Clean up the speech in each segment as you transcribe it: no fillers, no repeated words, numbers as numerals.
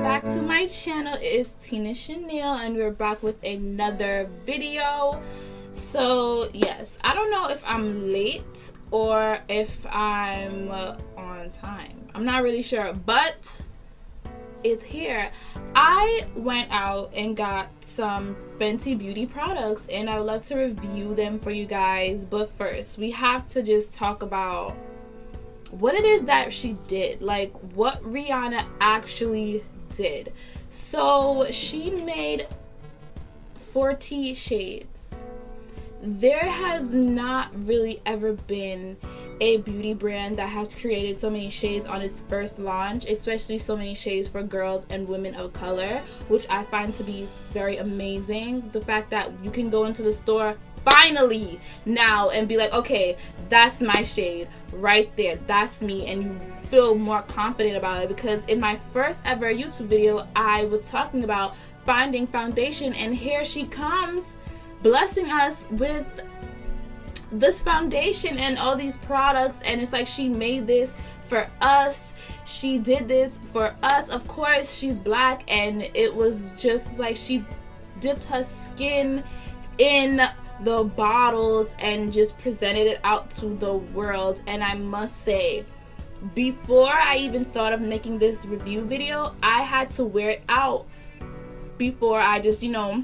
back to my channel. It's Tina Chanel and we're back with another video. So yes, I don't know if I'm late or if I'm on time. I'm not really sure, but it's here. I went out and got some Fenty Beauty products and I would love to review them for you guys, but first we have to just talk about what it is that she did, like what Rihanna actually did. So she made 40 shades. There has not really ever been a beauty brand that has created so many shades on its first launch, especially so many shades for girls and women of color, which I find to be very amazing. The fact that you can go into the store finally now and be like, okay, that's my shade right there, that's me, and you feel more confident about it. Because in my first ever YouTube video I was talking about finding foundation, and here she comes blessing us with this foundation and all these products, and it's like she made this for us, she did this for us. Of course she's black, and it was just like she dipped her skin in the bottles and just presented it out to the world. And I must say, before I even thought of making this review video, I had to wear it out before I just, you know,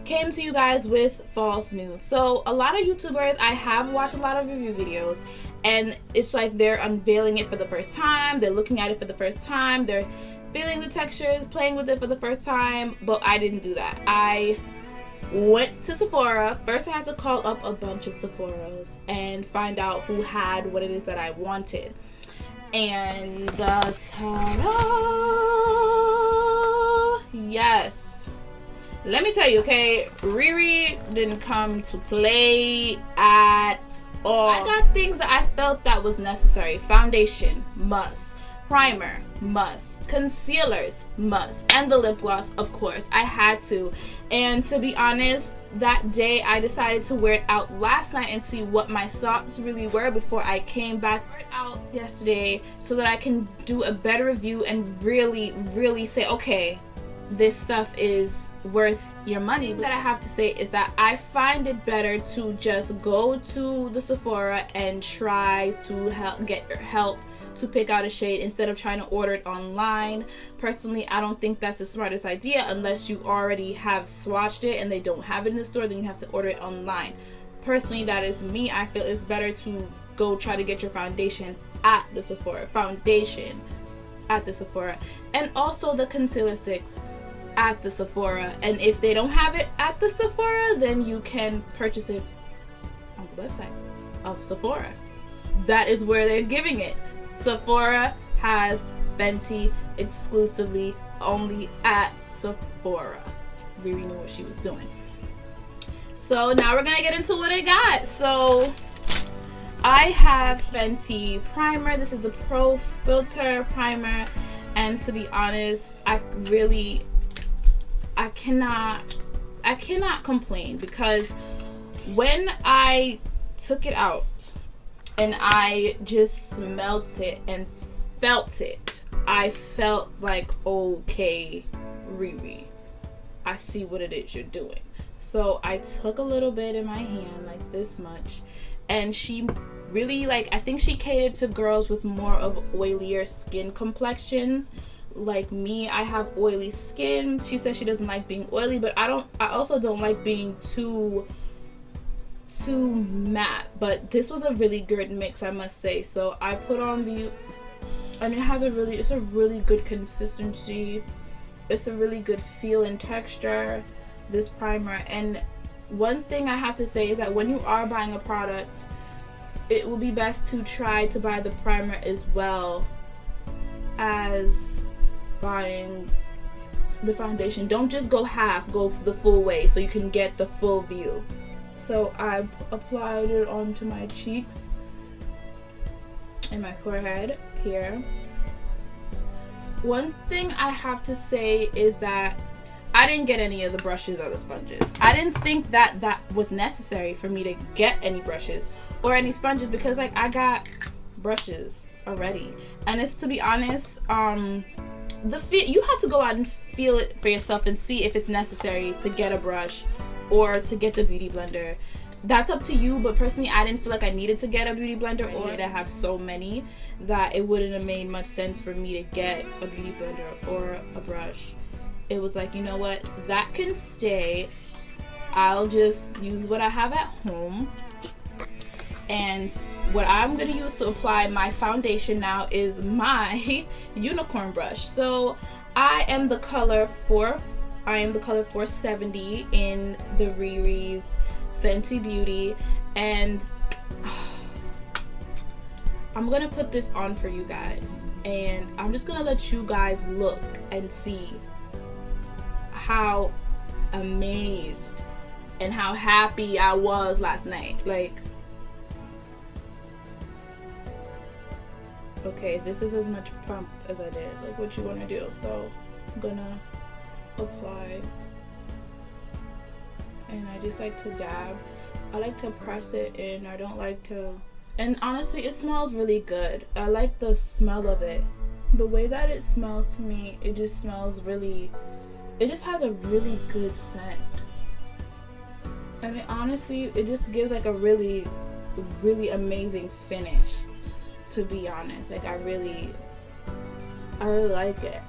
came to you guys with false news. So a lot of YouTubers, I have watched a lot of review videos, and it's like they're unveiling it for the first time, they're looking at it for the first time, they're feeling the textures, playing with it for the first time. But I didn't do that. I went to Sephora. First I had to call up a bunch of Sephoras and find out who had what it is that I wanted. And ta-da! Yes, let me tell you, okay, Riri didn't come to play at all. I got things that I felt that was necessary. Foundation, must. Primer, must. Concealers, must. And the lip gloss, of course, I had to. And to be honest, that day I decided to wear it out last night and see what my thoughts really were before I came back out yesterday, so that I can do a better review and really say, okay, this stuff is worth your money. What I have to say is that I find it better to just go to the Sephora and try to get your help to pick out a shade instead of trying to order it online. Personally, I don't think that's the smartest idea unless you already have swatched it and they don't have it in the store, then you have to order it online. Personally, that is me. I feel it's better to go try to get your foundation at the Sephora. Foundation at the Sephora. And also the concealer sticks at the Sephora. And if they don't have it at the Sephora, then you can purchase it on the website of Sephora. That is where they're giving it. Sephora has Fenty exclusively only at Sephora. Riri knew what she was doing. So now we're gonna get into what I got. So I have Fenty primer. This is the Pro Filter primer, and to be honest, I cannot complain, because when I took it out and I just smelt it and felt it, I felt like, okay, Riri, I see what it is you're doing. So I took a little bit in my hand, like this much, and she really, like, I think she catered to girls with more of oilier skin complexions. Like me, I have oily skin. She says she doesn't like being oily, but I also don't like being too matte. But this was a really good mix, I must say. So I put on the, and it's a really good consistency, it's a really good feel and texture, this primer. And one thing I have to say is that when you are buying a product, it will be best to try to buy the primer as well as buying the foundation. Don't just go half, go the full way so you can get the full view. So I applied it onto my cheeks and my forehead here. One thing I have to say is that I didn't get any of the brushes or the sponges. I didn't think that that was necessary for me to get any brushes or any sponges, because like I got brushes already. And it's, to be honest, you have to go out and feel it for yourself and see if it's necessary to get a brush or to get the beauty blender. That's up to you, but personally I didn't feel like I needed to get a beauty blender, or to have so many that it wouldn't have made much sense for me to get a beauty blender or a brush. It was like, you know what, that can stay. I'll just use what I have at home. And what I'm going to use to apply my foundation now is my unicorn brush. So I am the color 470 in the Riri's Fenty Beauty, and I'm gonna put this on for you guys, and I'm just gonna let you guys look and see how amazed and how happy I was last night. Like, okay, this is as much pump as I did. Like, what you want to do? So I'm gonna apply, and I just like to dab. I like to press it in. I don't like to, and honestly it smells really good. I like the smell of it. The way that it smells to me, it just smells really, it just has a really good scent. I mean, honestly, it just gives like a really amazing finish, to be honest. Like, I really like it.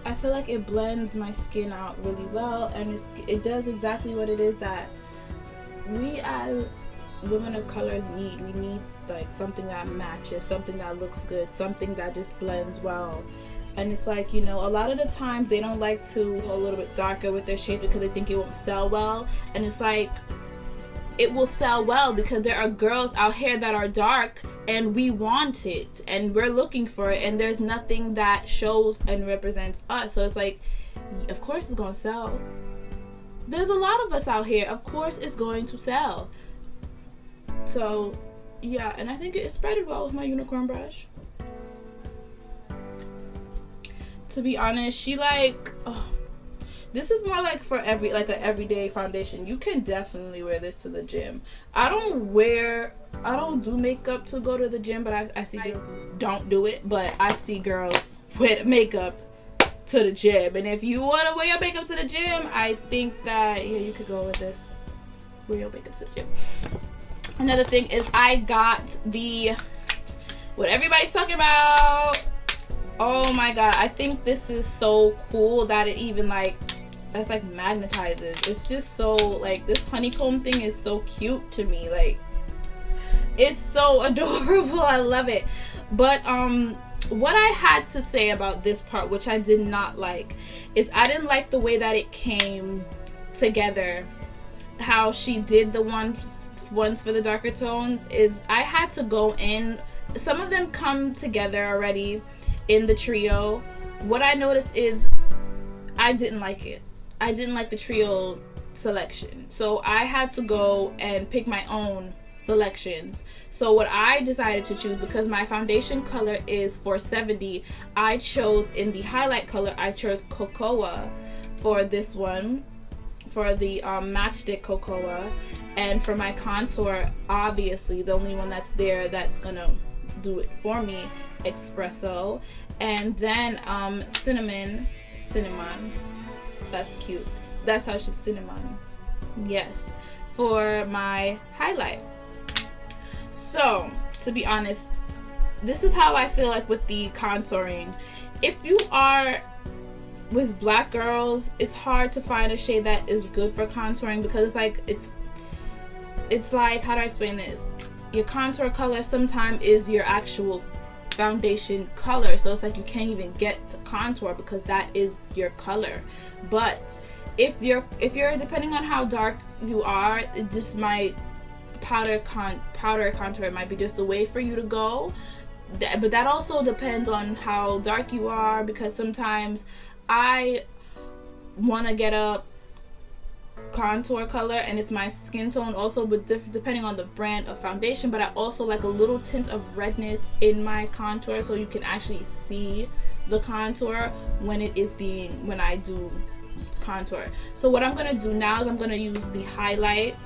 I feel like it blends my skin out really well, and it does exactly what it is that we as women of color need. We need like something that matches, something that looks good, something that just blends well. And it's like, you know, a lot of the times they don't like to go a little bit darker with their shade because they think it won't sell well. And it's like, it will sell well because there are girls out here that are dark and we want it and we're looking for it, and there's nothing that shows and represents us. So it's like, of course it's gonna sell. There's a lot of us out here, of course it's going to sell. So yeah, and I think it spreaded well with my unicorn brush. To be honest, she like, oh, this is more like for an everyday foundation. You can definitely wear this to the gym. I don't do makeup to go to the gym, but I see girls don't do it, but I see girls with makeup to the gym. And if you want to wear your makeup to the gym, I think that, yeah, you could go with this. Wear your makeup to the gym. Another thing is I got what everybody's talking about. Oh my god, I think this is so cool that it even that's like magnetizes. It's just so, like, this honeycomb thing is so cute to me. Like, it's so adorable. I love it. But what I had to say about this part, which I did not like, is I didn't like the way that it came together. How she did the ones for the darker tones is I had to go in. Some of them come together already in the trio. What I noticed is I didn't like it. I didn't like the trio selection. So I had to go and pick my own selections. So what I decided to choose, because my foundation color is 470, I chose in the highlight color, I chose Cocoa for this one, for the matchstick Cocoa. And for my contour, obviously the only one that's there that's gonna do it for me, Espresso. And then cinnamon, that's cute, that's how she's cinnamon, yes, for my highlight. So to be honest, this is how I feel like with the contouring. If you are with black girls, it's hard to find a shade that is good for contouring, because it's like, it's like, how do I explain this? Your contour color sometimes is your actual foundation color, so it's like you can't even get to contour because that is your color. But if you're depending on how dark you are, it just might powder contour might be just the way for you to go. But that also depends on how dark you are, because sometimes I want to get a contour color and it's my skin tone also, but depending on the brand of foundation. But I also like a little tint of redness in my contour, so you can actually see the contour when I do contour. So what I'm gonna do now is I'm gonna use the highlight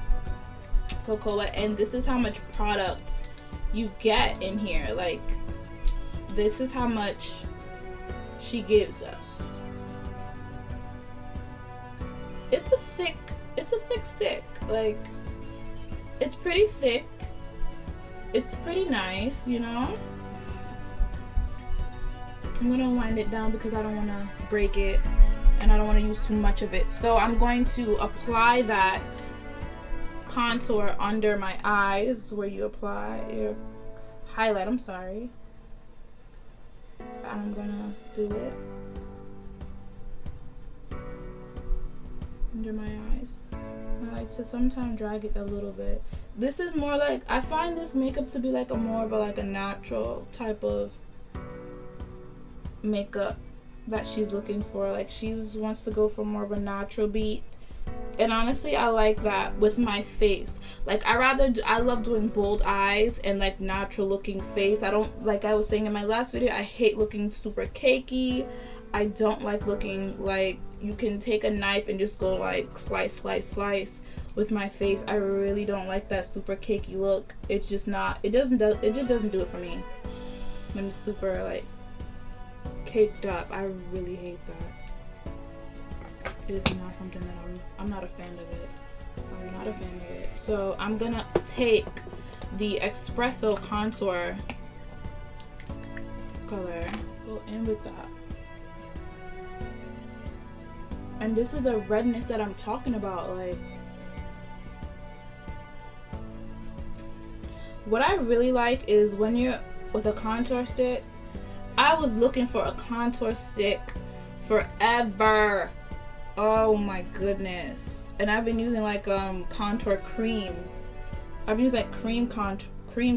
Cocoa, and this is how much product you get in here. Like, this is how much she gives us. It's a thick stick. Like, it's pretty thick. It's pretty nice, you know. I'm gonna wind it down because I don't want to break it and I don't want to use too much of it. So I'm going to apply that contour under my eyes, where you apply your highlight. I'm sorry. I'm gonna do it under my eyes. I like to sometimes drag it a little bit. This is more like, I find this makeup to be like a more of a like a natural type of makeup that she's looking for. Like, she's wants to go for more of a natural beat, and honestly I like that with my face. Like, I love doing bold eyes and like natural looking face. I don't, like I was saying in my last video, I hate looking super cakey. I don't like looking like you can take a knife and just go like slice slice slice with my face. I really don't like that super cakey look. It's just not, it just doesn't do it for me when it's super like caked up. I really hate that. It is not something that I'm not a fan of it. I'm not a fan of it. So I'm gonna take the espresso contour color, go in with that. And this is the redness that I'm talking about. Like, what I really like is when you're with a contour stick. I was looking for a contour stick forever. Oh my goodness. And I've been using like contour cream. I've been using like cream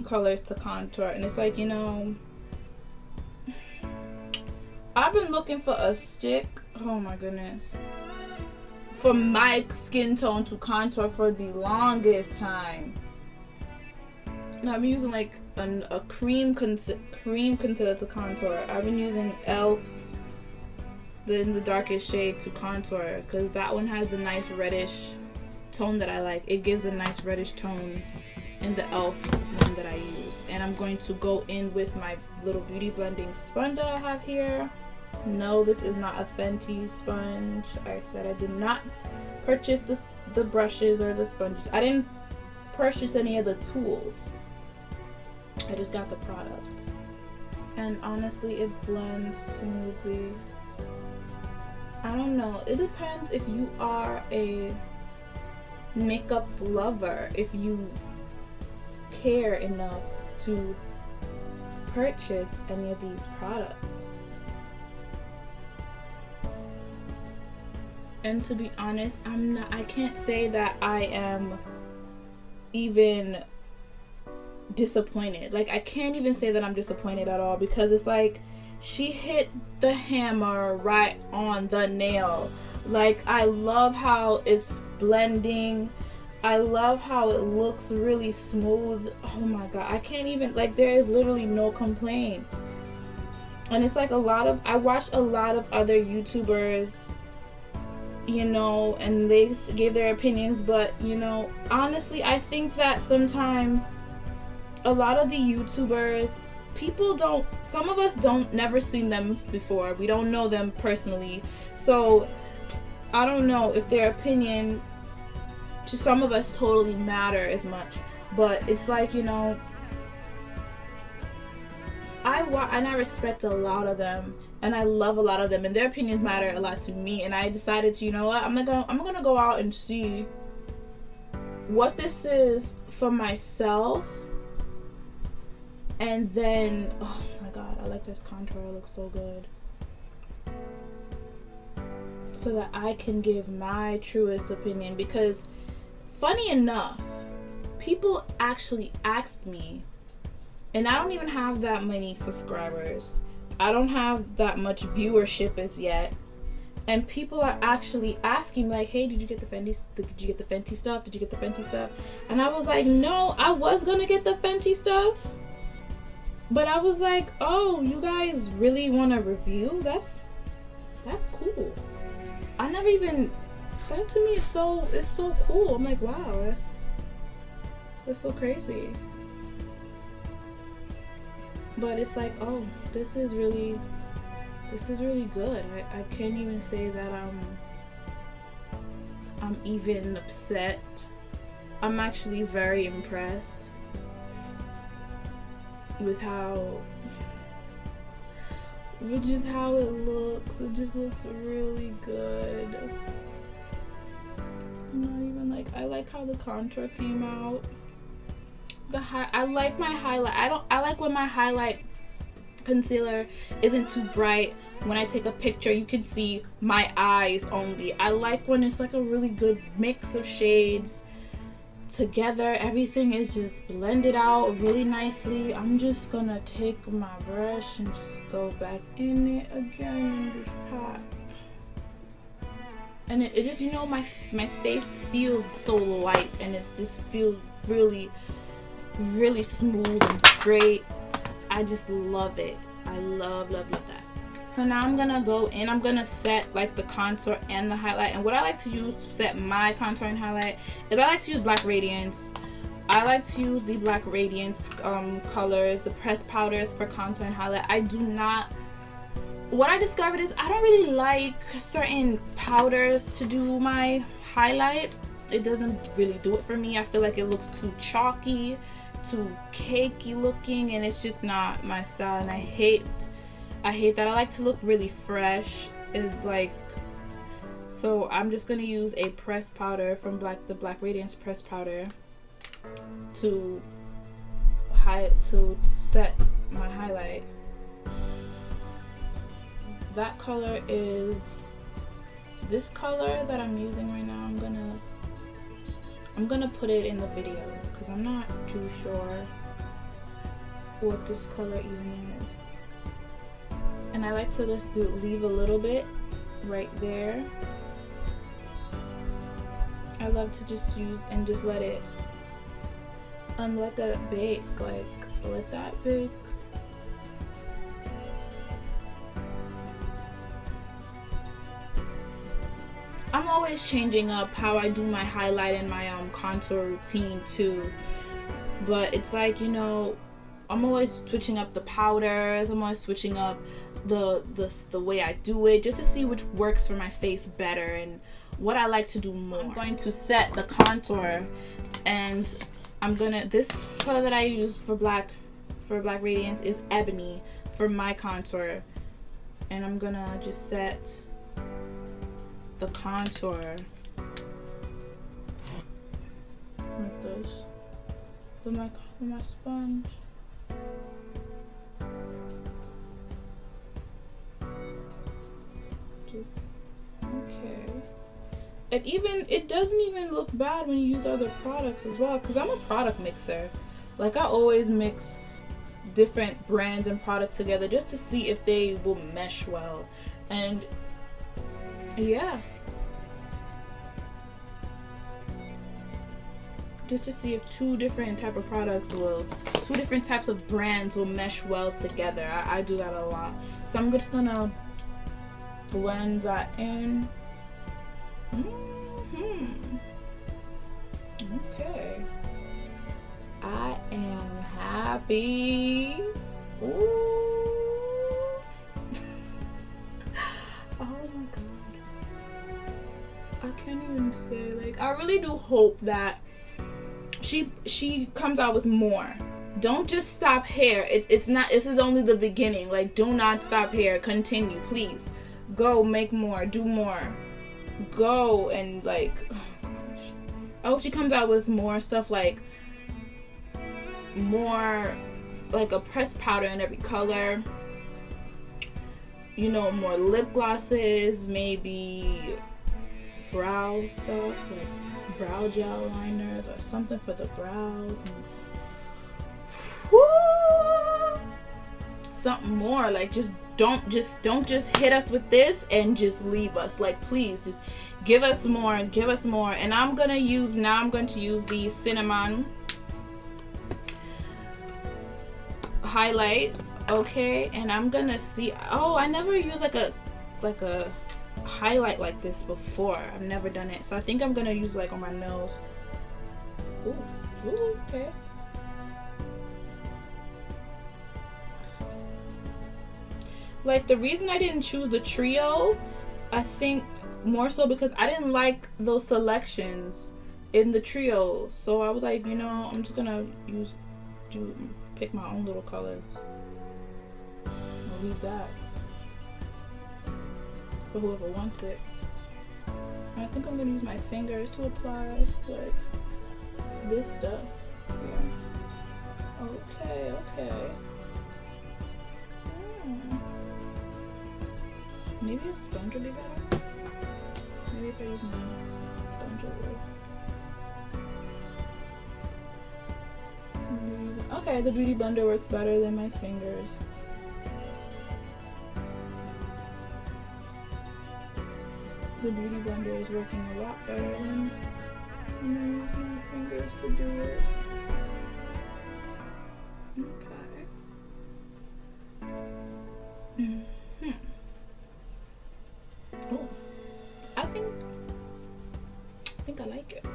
colors to contour, and it's like, you know, I've been looking for a stick, oh my goodness, for my skin tone to contour for the longest time. And I've been using like a cream concealer to contour. I've been using e.l.f.'s in the darkest shade to contour, because that one has the nice reddish tone that I like. It gives a nice reddish tone in the e.l.f. one that I use. And I'm going to go in with my little beauty blending sponge that I have here. No, this is not a Fenty sponge. I said I did not purchase the brushes or the sponges. I didn't purchase any of the tools. I just got the product. And honestly, it blends smoothly. I don't know. It depends if you are a makeup lover, if you care enough to purchase any of these products. And to be honest, I can't say that I am even disappointed. Like, I can't even say that I'm disappointed at all, because it's like she hit the hammer right on the nail. Like, I love how it's blending. I love how it looks really smooth. Oh my god, I can't even, like, there is literally no complaints. And it's like I watched a lot of other YouTubers, you know, and they gave their opinions, but, you know, honestly, I think that sometimes a lot of the YouTubers, some of us never seen them before. We don't know them personally. So I don't know if their opinion to some of us totally matter as much. But it's like, you know, I respect a lot of them, and I love a lot of them, and their opinions matter a lot to me. And I decided to, you know what, I'm gonna go out and see what this is for myself. And then, oh my god, I like this contour. It looks so good. So that I can give my truest opinion. Because, funny enough, people actually asked me, and I don't even have that many subscribers. I don't have that much viewership as yet. And people are actually asking, like, hey, did you get the Fenty stuff? Did you get the Fenty stuff? And I was like, no, I was gonna get the Fenty stuff. But I was like, oh, you guys really want a review? That's cool. I never even, that to me it's so cool. I'm like, wow, that's so crazy. But it's like, oh, this is really This is really good. I can't even say that I'm even upset. I'm actually very impressed with just how it looks. It just looks really good. I'm not even like, I like how the contour came out. I like my highlight. I like when my highlight concealer isn't too bright. When I take a picture, you can see my eyes only. I like when it's like a really good mix of shades together. Everything is just blended out really nicely. I'm just gonna take my brush and just go back in it again and just pat. And it just, you know, my face feels so light, and it just feels really, really smooth and great. I just love it. I love that. So now I'm gonna go in, I'm gonna set like the contour and the highlight. And what I like to use to set my contour and highlight is I like to use Black Radiance. I like to use the Black Radiance colors, the pressed powders for contour and highlight. I do not, what I discovered is I don't really like certain powders to do my highlight. It doesn't really do it for me. I feel like it looks too chalky, too cakey looking, and it's just not my style, and I hate that. I like to look really fresh. It's like, so I'm just gonna use a pressed powder from the Black Radiance pressed powder to set my highlight. That color is this color that I'm using right now. I'm gonna put it in the video because I'm not too sure what this color even is. And I like to just leave a little bit right there. I love to just use and just let it let that bake, like let that bake. I'm always changing up how I do my highlight and my contour routine too, but it's like, you know, I'm always switching up the powders. I'm always switching up the way I do it, just to see which works for my face better and what I like to do more. I'm going to set the contour, and this color that I use for Black Radiance is Ebony for my contour, and I'm gonna just set the contour like this with my sponge. Okay. And it doesn't even look bad when you use other products as well, because I'm a product mixer. Like, I always mix different brands and products together just to see if they will mesh well. And yeah, just to see if two different types of brands will mesh well together. I do that a lot. So I'm just gonna blend that in. Okay, I am happy. Ooh. Oh my god, I can't even say, like, I really do hope that she comes out with more. Don't just stop here. It's not, this is only the beginning. Like, do not stop here. Continue, please. Go make more, do more. Go and, like, oh gosh. I hope she comes out with more stuff, like more like a pressed powder in every color, you know, more lip glosses, maybe brow stuff, like brow gel liners or something for the brows, and whoo, something more. Like, don't just hit us with this and just leave us. Like, please just give us more. And I'm going to use the cinnamon highlight. Okay, and I'm gonna see, oh, I never used like a highlight like this before. I've never done it, so I think I'm gonna use like on my nose. Ooh, okay. like the reason I didn't choose the trio, I think more so because I didn't like those selections in the trio. So I was like, you know, I'm just gonna pick my own little colors. I'll leave that for whoever wants it. I think I'm gonna use my fingers to apply like this stuff. Yeah. Okay, okay. Maybe a sponge would be better. Maybe if I use my sponge over. Okay, the Beauty Blender works better than my fingers. The Beauty Blender is working a lot better than when I use my fingers to do it. Okay. Oh, I think I like it.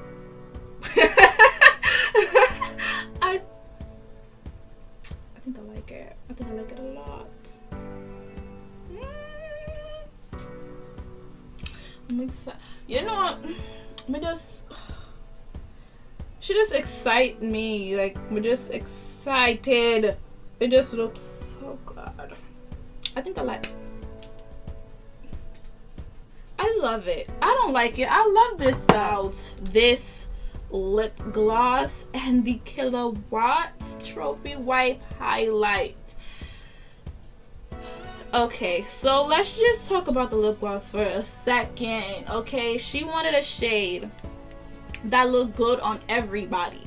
I think I like it. I think I like it a lot. I'm excited. You know what? She just excite me. Like, we're just excited. It just looks so good. I think I like it. I love it. I don't like it. I love this style. This lip gloss and the Kilowatts Trophy Wipe Highlight. Okay, so let's just talk about the lip gloss for a second. Okay, she wanted a shade that looked good on everybody.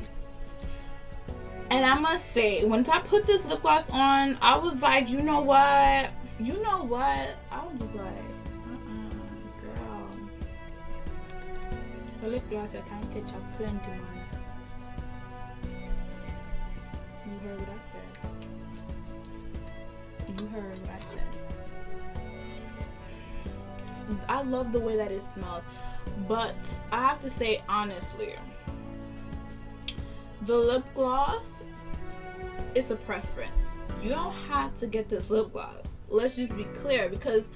And I must say, once I put this lip gloss on, I was like, you know what? You know what? I was like, girl. The lip gloss, I can't catch up plenty, man. You heard what I said. You heard what I said. I love the way that it smells, but I have to say honestly, the lip gloss is a preference. You don't have to get this lip gloss. Let's just be clear, because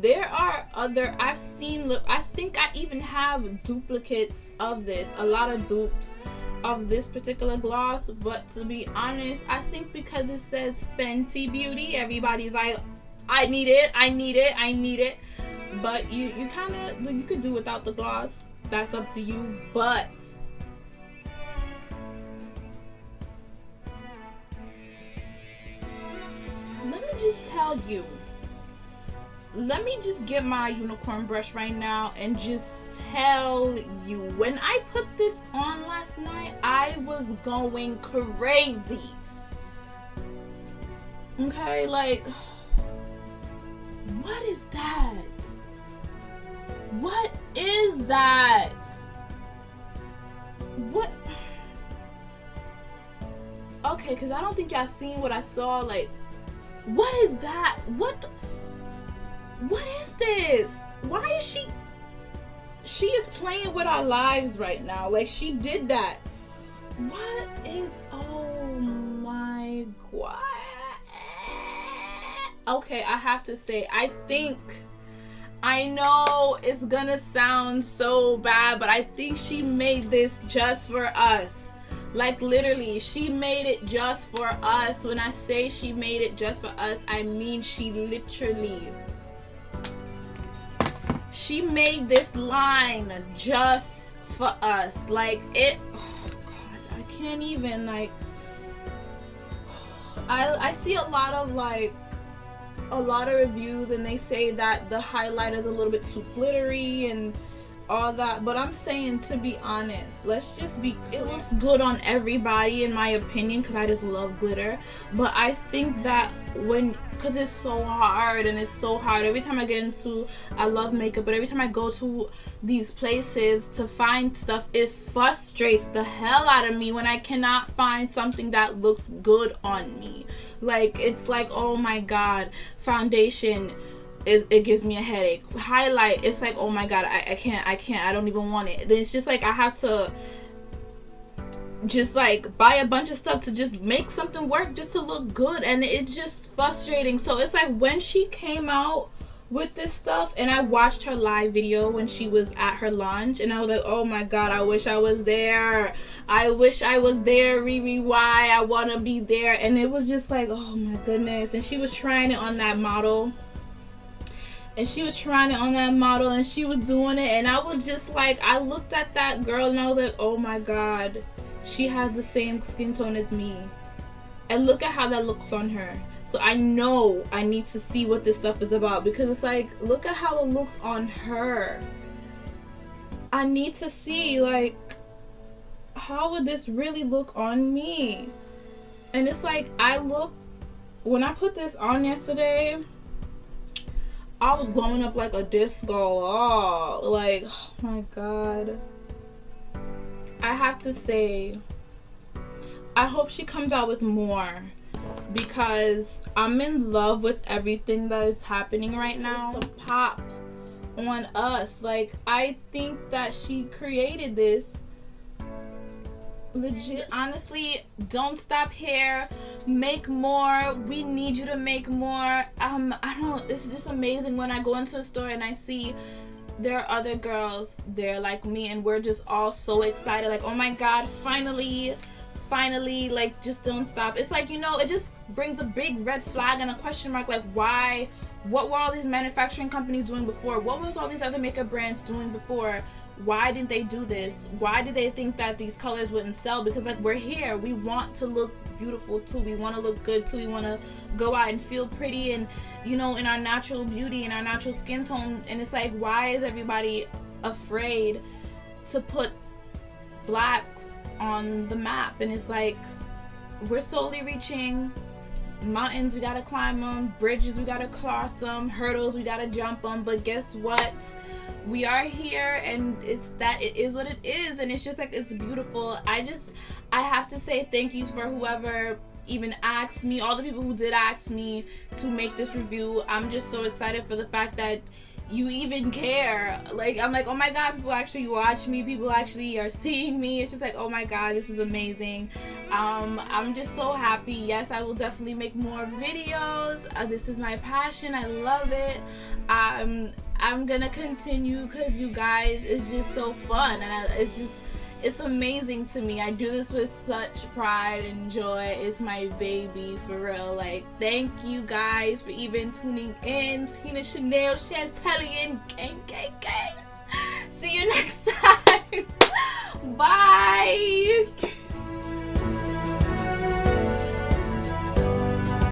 there are other, I think I even have duplicates of this, a lot of dupes of this particular gloss, but to be honest, I think because it says Fenty Beauty, everybody's like, I need it, I need it, I need it. But you could do without the gloss. That's up to you. But let me just tell you. Let me just get my unicorn brush right now and just tell you. When I put this on last night, I was going crazy. Okay, like, what is that? What is that? What? Okay, because I don't think y'all seen what I saw. Like, what is that? What is this? Why is she is playing with our lives right now. Like, she did that. What is, oh my god. Okay, I have to say, I know it's gonna sound so bad, but I think she made this just for us. Like, literally, she made it just for us. When I say she made it just for us, I mean she made this line just for us. Like, it, oh god, I can't even, like, I see a lot of reviews and they say that the highlight is a little bit too glittery and all that, but I'm saying, to be honest, let's just be, it looks good on everybody in my opinion, because I just love glitter. But I think that because it's so hard, and it's so hard every time I love makeup, but every time I go to these places to find stuff, it frustrates the hell out of me when I cannot find something that looks good on me. Like, it's like, oh my god, foundation, it gives me a headache. Highlight, it's like, oh my god, I can't, I don't even want it. Then it's just like, I have to just like buy a bunch of stuff to just make something work just to look good, and it's just frustrating. So it's like when she came out with this stuff, and I watched her live video when she was at her launch, and I was like, oh my god, I wish I was there. I wish I was there. Riri, why? I want to be there. And it was just like, oh my goodness. And she was trying it on that model, and she was doing it, and I was just like, I looked at that girl and I was like, oh my god, she has the same skin tone as me, and look at how that looks on her. So I know I need to see what this stuff is about, because it's like, look at how it looks on her. I need to see, like, how would this really look on me? And it's like, when I put this on yesterday, I was glowing up like a disco. Oh, like, oh my god. I have to say, I hope she comes out with more, because I'm in love with everything that is happening right now. To pop on us, like, I think that she created this legit. Honestly, don't stop here, make more. We need you to make more. It's just amazing when I go into a store and I see there are other girls there like me, and we're just all so excited, like, oh my god, finally, like, just don't stop. It's like, you know, it just brings a big red flag and a question mark, like, why? What were all these manufacturing companies doing before? What was all these other makeup brands doing before? Why didn't they do this? Why did they think that these colors wouldn't sell? Because, like, we're here, we want to look beautiful too, we want to look good too, we want to go out and feel pretty, and, you know, in our natural beauty, in our natural skin tone. And it's like, why is everybody afraid to put blacks on the map? And it's like, we're slowly reaching mountains, we gotta climb them, bridges, we gotta cross them, hurdles, we gotta jump them, but guess what, we are here, and it is what it is, and it's just like, it's beautiful. I have to say thank you for whoever even asked me, all the people who did ask me to make this review. I'm just so excited for the fact that you even care. Like, I'm like, oh my god, people actually watch me, people actually are seeing me. It's just like, oh my god, this is amazing. I'm just so happy. Yes, I will definitely make more videos. This is my passion, I love it. I'm gonna continue, because you guys, it's just so fun, and it's amazing to me. I do this with such pride and joy. It's my baby, for real. Like, thank you guys for even tuning in. Tina Chanel, Chantellian, gang, gang, gang. See you next time. Bye.